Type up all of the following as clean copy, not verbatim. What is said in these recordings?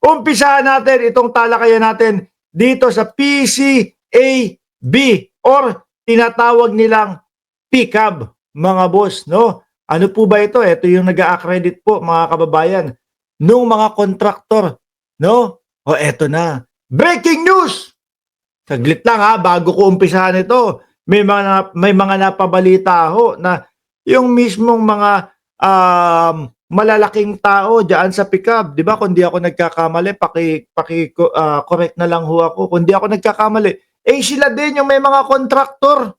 Umpisahan natin itong talakayan natin dito sa PCAB or tinatawag nilang PCAB, mga boss, no? Ano po ba ito? Ito yung nag-a-accredit po, mga kababayan, nung mga kontraktor, no? O eto na. Breaking news! Saglit lang ha, bago ko umpisahan ito. May mga napabalita ho na yung mismong mga malalaking tao diyan sa PCAB, 'di ba? Kung di ako nagkakamali, correct na lang ho ako. Kung di ako nagkakamali, eh sila din yung may mga kontraktor.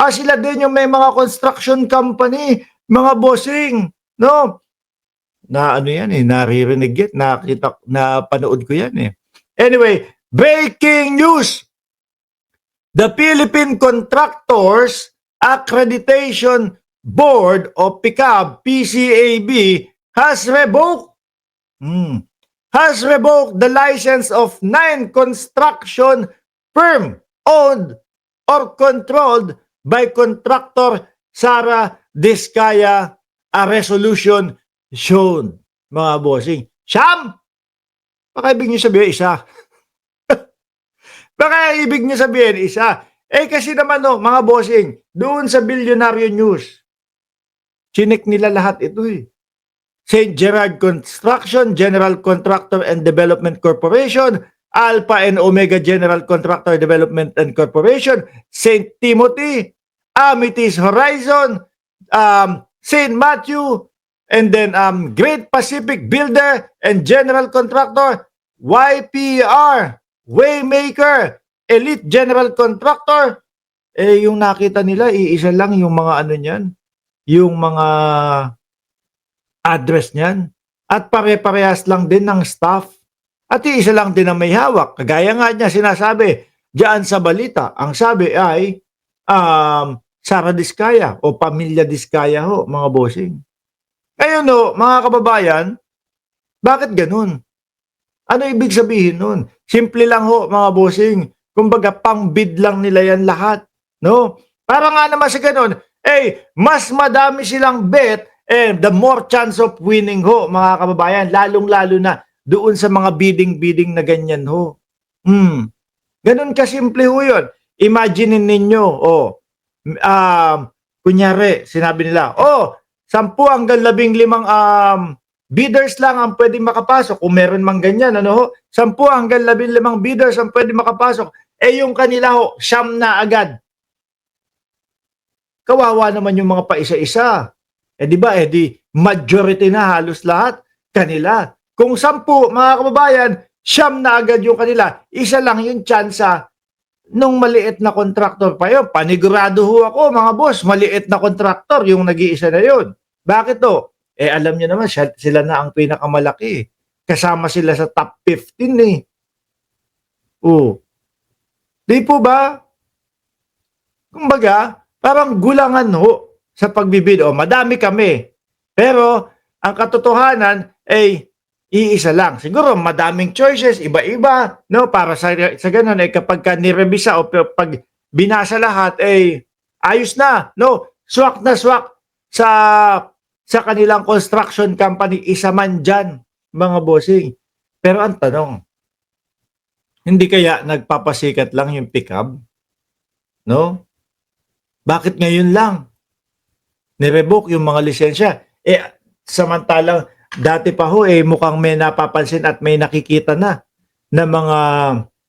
Sila din yung may mga construction company, mga bossing, no? Na ano yan eh, naririnig yan, napanood ko yan eh. Anyway, breaking news! The Philippine Contractors Accreditation Board of PCAB, PCAB, has revoked the license of 9 construction firm owned or controlled by contractor Sara Diskaya, a resolution shown, mga bossing. Siyam! Baka ibig niyo sabihin isa. Baka ibig niyo sabihin isa. Eh kasi naman no, mga bossing, doon sa Billionaire News, chinik nila lahat ito eh. St. Gerard Construction, General Contractor and Development Corporation, Alpha and Omega General Contractor Development and Corporation, St. Timothy, Amethyst Horizon, St. Matthew, and then Great Pacific Builder and General Contractor, YPR, Waymaker, Elite General Contractor. Eh yung nakita nila, iisa lang yung mga ano niyan, yung mga address niyan. At pare-parehas lang din ng staff. At iisa lang din ang may hawak. Kagaya nga niya sinasabi, diyan sa balita, ang sabi ay Sara Diskaya o Pamilya Diskaya ho, mga bossing. Ngayon no, mga kababayan, bakit ganun? Ano ibig sabihin nun? Simple lang ho, mga bossing. Kumbaga, pang-bid lang nila yan lahat. No? Para nga naman sa ganun, mas madami silang bet, the more chance of winning ho, mga kababayan. Lalong-lalo na doon sa mga bidding-bidding na ganyan ho. Ganun kasimple ho yun. Imagine ninyo, kunyari, sinabi nila, 10 hanggang 15 bidders lang ang pwedeng makapasok. Kung meron mang ganyan, 10 hanggang 15 bidders ang pwedeng makapasok. Yung kanila ho, 9 na agad. Kawawa naman yung mga paisa-isa. Di ba, di majority na halos lahat kanila. Kung 10, mga kababayan, 9 na agad yung kanila. Isa lang yung tsansa nung maliit na kontraktor pa yun. Panigurado ho ako, mga boss, maliit na kontraktor yung nag-iisa na yun. Bakit to? Alam niyo naman, sila na ang pinakamalaki. Kasama sila sa top 15 eh. Di po ba? Kumbaga, parang gulangan ho sa pagbibid. Madami kami. Pero, ang katotohanan ay iisa lang. Siguro, madaming choices, iba-iba. No? Para sa ganun, kapag nirevisa o pag binasa lahat, ayos na. No? Swak na swak sa kanilang construction company, isa man dyan, mga bossing. Pero ang tanong, hindi kaya nagpapasikat lang yung PCAB? No? Bakit ngayon lang nirevoke yung mga lisensya? Samantalang dati pa ho, mukhang may napapansin at may nakikita na mga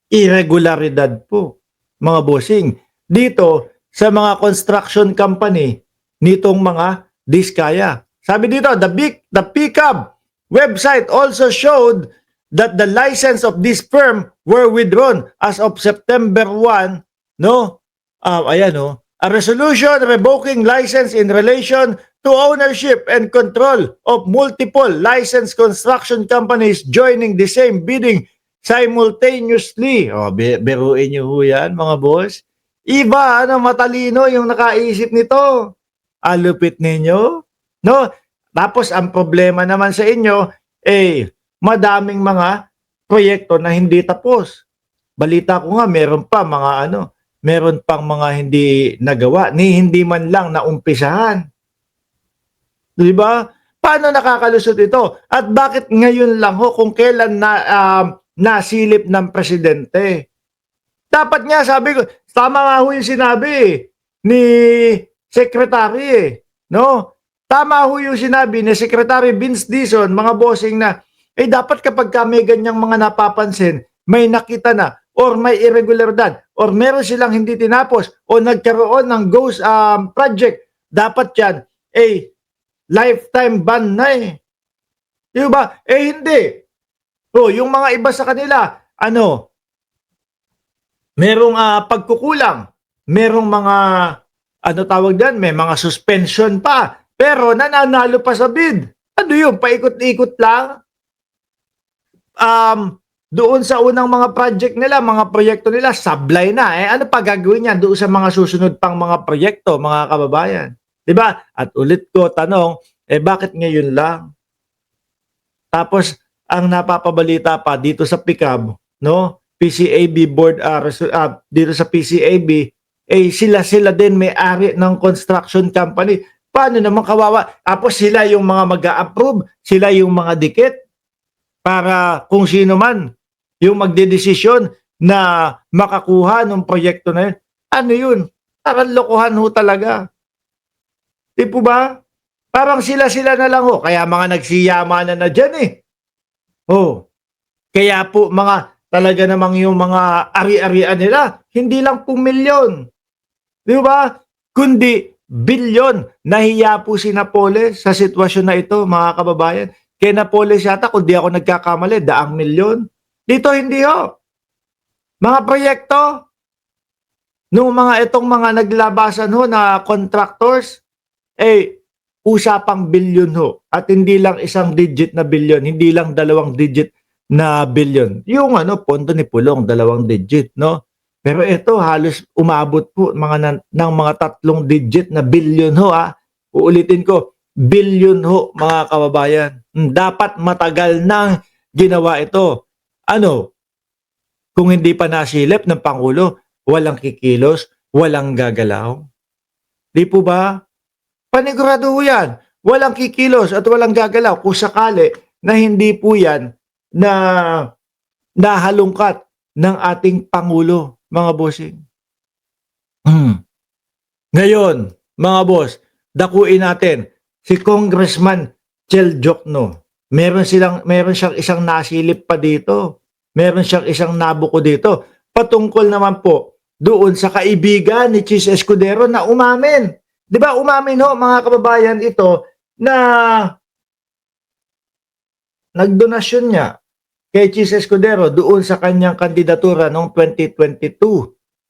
irregularidad po, mga bossing. Dito, sa mga construction company, nitong mga Diskaya. Sabi dito, the PCAB website also showed that the license of this firm were withdrawn as of September 1, no? A resolution revoking license in relation to ownership and control of multiple licensed construction companies joining the same bidding simultaneously. Biruin niyo ho yan, mga boss. Iba, matalino yung nakaisip nito. Alupit ninyo, no? Tapos ang problema naman sa inyo, madaming mga proyekto na hindi tapos. Balita ko nga, meron pang mga hindi nagawa, ni hindi man lang naumpisahan. Di ba? Paano nakakalusot ito? At bakit ngayon lang ho kung kailan nasilip ng presidente? Dapat nga sabi ko, tama nga ho yung sinabi ni Secretary no? Tama ho yung sinabi ni Secretary Vince Dizon, mga bossing na, dapat kapag may ganyang mga napapansin, may nakita na, or may irregularidad, or meron silang hindi tinapos, o nagkaroon ng ghost project, dapat yan, lifetime ban na Di ba? Hindi. O, yung mga iba sa kanila, merong pagkukulang, merong mga, tawag dyan, may mga suspension pa, pero nananalo pa sa bid. Ano yun? Paikot-ikot lang? Doon sa unang mga project nila, mga proyekto nila, sablay na. Ano pa gagawin niya doon sa mga susunod pang mga proyekto, mga kababayan? Diba? At ulit ko, tanong, bakit ngayon lang? Tapos, ang napapabalita pa dito sa PICAB, no? PCAB board, dito sa PCAB, sila din may-ari ng construction company. Paano naman kawawa? Tapos sila yung mga mag-a-approve, sila yung mga dikit para kung sino man yung magdedesisyon na makakuha ng proyekto na yun. Ano yun? Parang lokohan ho talaga. Di po ba? Parang sila-sila na lang ho. Kaya mga nagsiyamanan na dyan Kaya po mga talaga namang yung mga ari-arian nila, hindi lang po milyon. Di ba? Kundi bilyon. Nahiya po si Napoles sa sitwasyon na ito, mga kababayan. Kay Napoles yata, kung di ako nagkakamali, 100,000,000. Dito hindi ho. Mga proyekto, nung itong mga naglabasan ho na contractors, usapang bilyon ho. At hindi lang isang digit na bilyon, hindi lang 2 digit na bilyon. Yung pondo ni Pulong, 2 digit, no? Pero ito halos umabot po ng mga 3 digit na bilyon ho Uulitin ko, bilyon ho mga kababayan. Dapat matagal nang ginawa ito. Kung hindi pa nasilip ng Pangulo, walang kikilos, walang gagalaw. Di po ba? Panigurado ho yan. Walang kikilos at walang gagalaw kung sakali na hindi po yan na nahalungkat ng ating Pangulo, mga bossing. Ngayon, mga boss, dakuin natin si Congressman Chel Jokno. Meron siyang isang nasilip pa dito. Meron siyang isang nabuko dito. Patungkol naman po doon sa kaibigan ni Chis Escudero na umamin. Di ba umamin ho mga kababayan ito na nagdonasyon niya kay Chis Escudero doon sa kanyang kandidatura noong 2022.